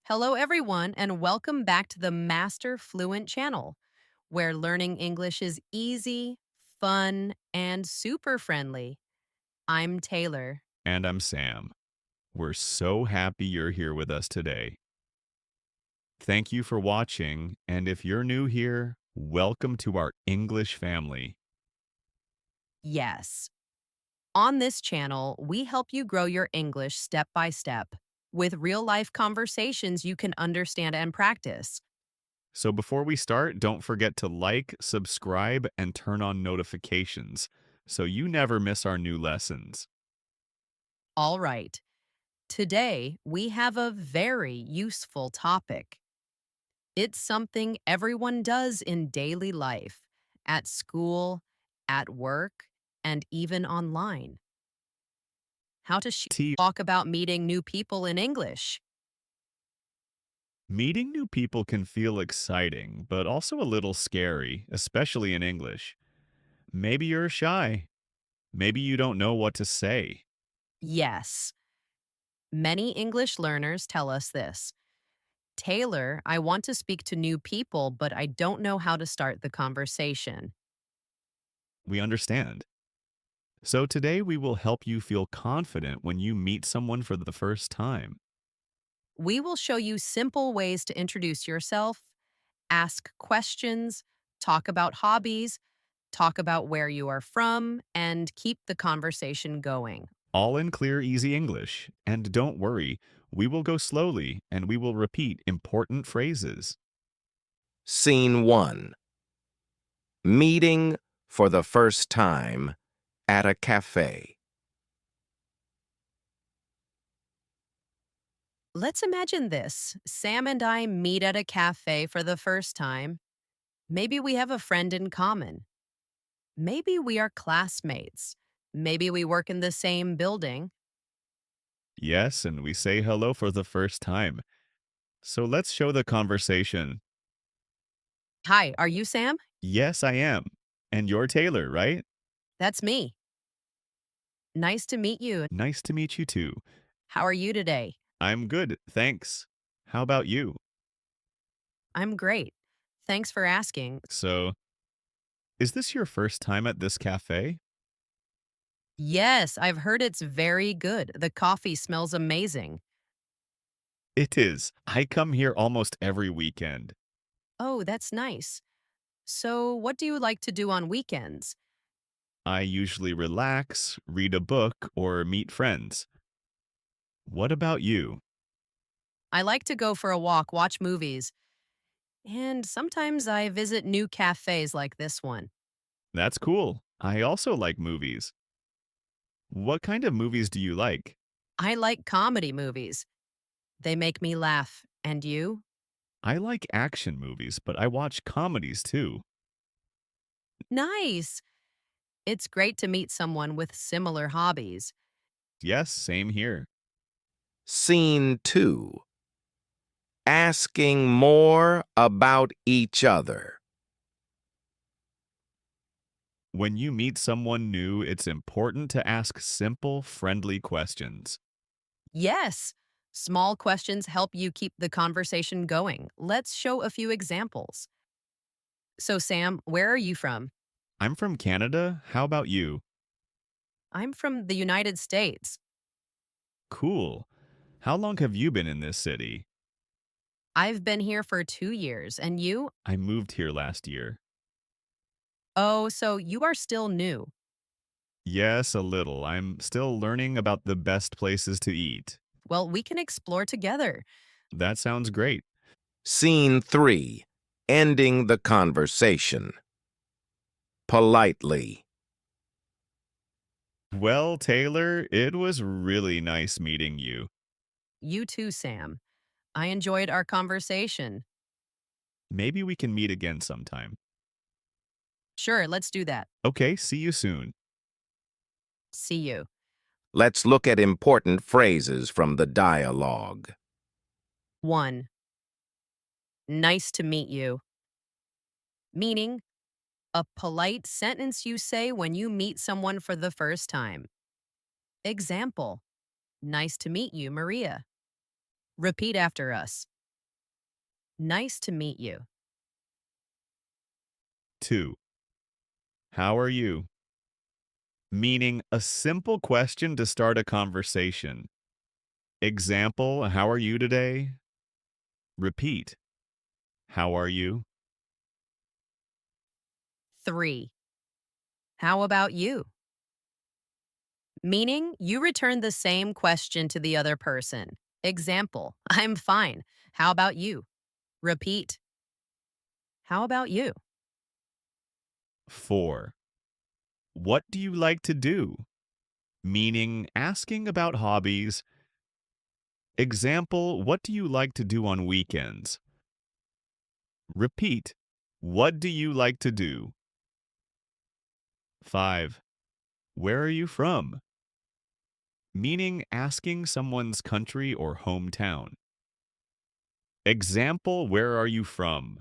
Hello, everyone, and welcome back to the Master Fluent Channel, where learning English is easy, fun, and super friendly. I'm Taylor. And I'm Sam. We're so happy you're here with us today. Thank you for watching, and if you're new here, welcome to our English family. Yes, on this channel, we help you grow your English step by step with real life conversations you can understand and practice. So before we start, don't forget to like, subscribe, and turn on notifications so you never miss our new lessons. All right, today we have a very useful topic. It's something everyone does in daily life, at school, at work, and even online. How to T. talk about meeting new people in English. Meeting new people can feel exciting, but also a little scary, especially in English. Maybe you're shy. Maybe you don't know what to say. Yes, many English learners tell us this. Taylor, I want to speak to new people, but I don't know how to start the conversation. We understand. So today we will help you feel confident when you meet someone for the first time. We will show you simple ways to introduce yourself, ask questions, talk about hobbies, talk about where you are from, and keep the conversation going. All in clear, easy English. And don't worry, we will go slowly and we will repeat important phrases. Scene 1. Meeting for the first time at a cafe. Let's imagine this. Sam and I meet at a cafe for the first time. Maybe we have a friend in common. Maybe we are classmates. Maybe we work in the same building. Yes, and we say hello for the first time. So let's show the conversation. Hi, are you Sam? Yes, I am. And you're Taylor, right? That's me. Nice to meet you. Nice to meet you too. How are you today? I'm good, thanks. How about you? I'm great. Thanks for asking. So, is this your first time at this cafe? Yes, I've heard it's very good. The coffee smells amazing. It is. I come here almost every weekend. Oh, that's nice. So, what do you like to do on weekends? I usually relax, read a book, or meet friends. What about you? I like to go for a walk, watch movies, and sometimes I visit new cafes like this one. That's cool. I also like movies. What kind of movies do you like? I like comedy movies. They make me laugh. And you? I like action movies, but I watch comedies too. Nice. It's great to meet someone with similar hobbies. Yes, same here. Scene 2. Asking more about each other. When you meet someone new, it's important to ask simple, friendly questions. Yes. Small questions help you keep the conversation going. Let's show a few examples. So, Sam, where are you from? I'm from Canada. How about you? I'm from the United States. Cool. How long have you been in this city? I've been here for 2 years. And you? I moved here last year. Oh, so you are still new. Yes, a little. I'm still learning about the best places to eat. Well, we can explore together. That sounds great. Scene 3. Ending the conversation. Politely. Well, Taylor, it was really nice meeting you. You too, Sam. I enjoyed our conversation. Maybe we can meet again sometime. Sure, let's do that. Okay, see you soon. See you. Let's look at important phrases from the dialogue. 1. Nice to meet you. Meaning, a polite sentence you say when you meet someone for the first time. Example, nice to meet you, Maria. Repeat after us. Nice to meet you. 2. How are you? Meaning a simple question to start a conversation. Example, how are you today? Repeat, how are you? 3. How about you? Meaning you return the same question to the other person. Example, I'm fine. How about you? Repeat, how about you? 4. What do you like to do? Meaning asking about hobbies. Example, what do you like to do on weekends? Repeat, what do you like to do? 5. Where are you from? Meaning asking someone's country or hometown. Example, where are you from?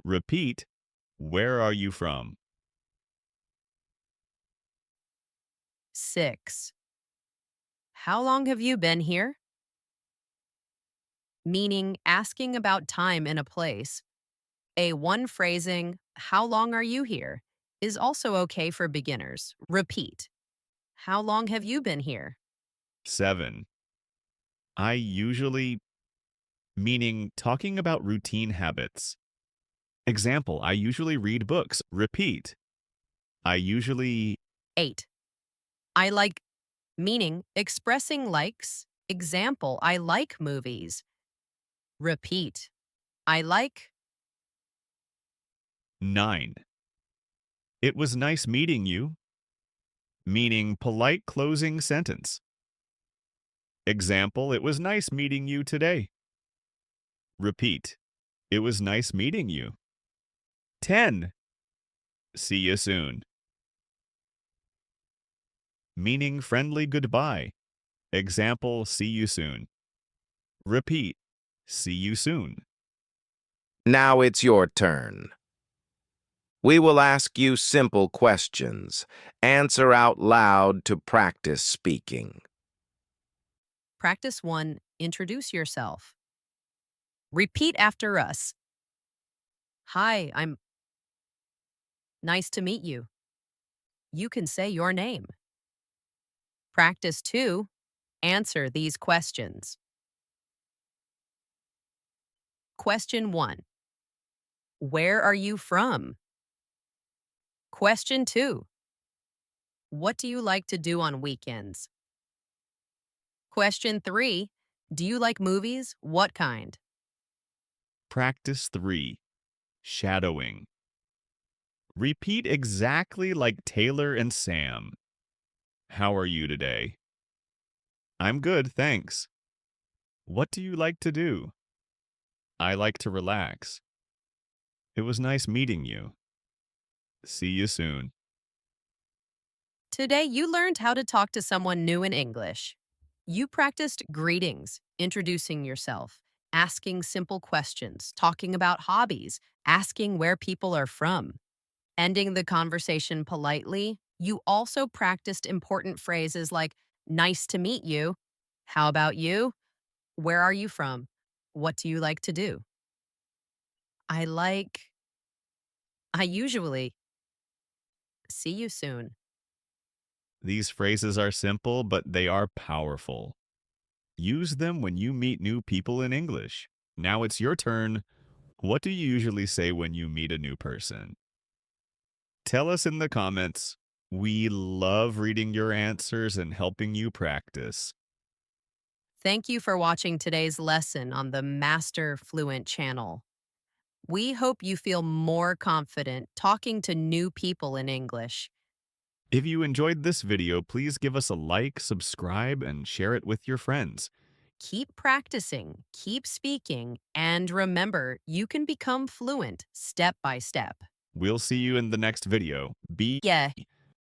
Repeat, where are you from? 6. How long have you been here? Meaning asking about time in a place. A one phrasing, how long are you here, is also okay for beginners. Repeat, how long have you been here? 7. I usually, meaning talking about routine habits. Example, I usually read books. Repeat, I usually. 8. I like, meaning expressing likes. Example, I like movies. Repeat, I like. 9. It was nice meeting you. Meaning polite closing sentence. Example, it was nice meeting you today. Repeat, it was nice meeting you. 10. See you soon. Meaning friendly goodbye. Example, see you soon. Repeat, see you soon. Now it's your turn. We will ask you simple questions. Answer out loud to practice speaking. Practice 1, introduce yourself. Repeat after us. Hi, I'm. Nice to meet you. You can say your name. Practice 2, answer these questions. Question 1, where are you from? Question 2, what do you like to do on weekends? Question 3, do you like movies? What kind? Practice 3. Shadowing. Repeat exactly like Taylor and Sam. How are you today? I'm good, thanks. What do you like to do? I like to relax. It was nice meeting you. See you soon. Today, you learned how to talk to someone new in English. You practiced greetings, introducing yourself, asking simple questions, talking about hobbies, asking where people are from, ending the conversation politely. You also practiced important phrases like, nice to meet you. How about you? Where are you from? What do you like to do? I like, I usually. See you soon. These phrases are simple, but they are powerful. Use them when you meet new people in English. Now it's your turn. What do you usually say when you meet a new person? Tell us in the comments. We love reading your answers and helping you practice. Thank you for watching today's lesson on the Master Fluent Channel. We hope you feel more confident talking to new people in English. If you enjoyed this video, please give us a like, subscribe, and share it with your friends. Keep practicing, keep speaking, and remember, you can become fluent step by step. We'll see you in the next video. Be Yeah.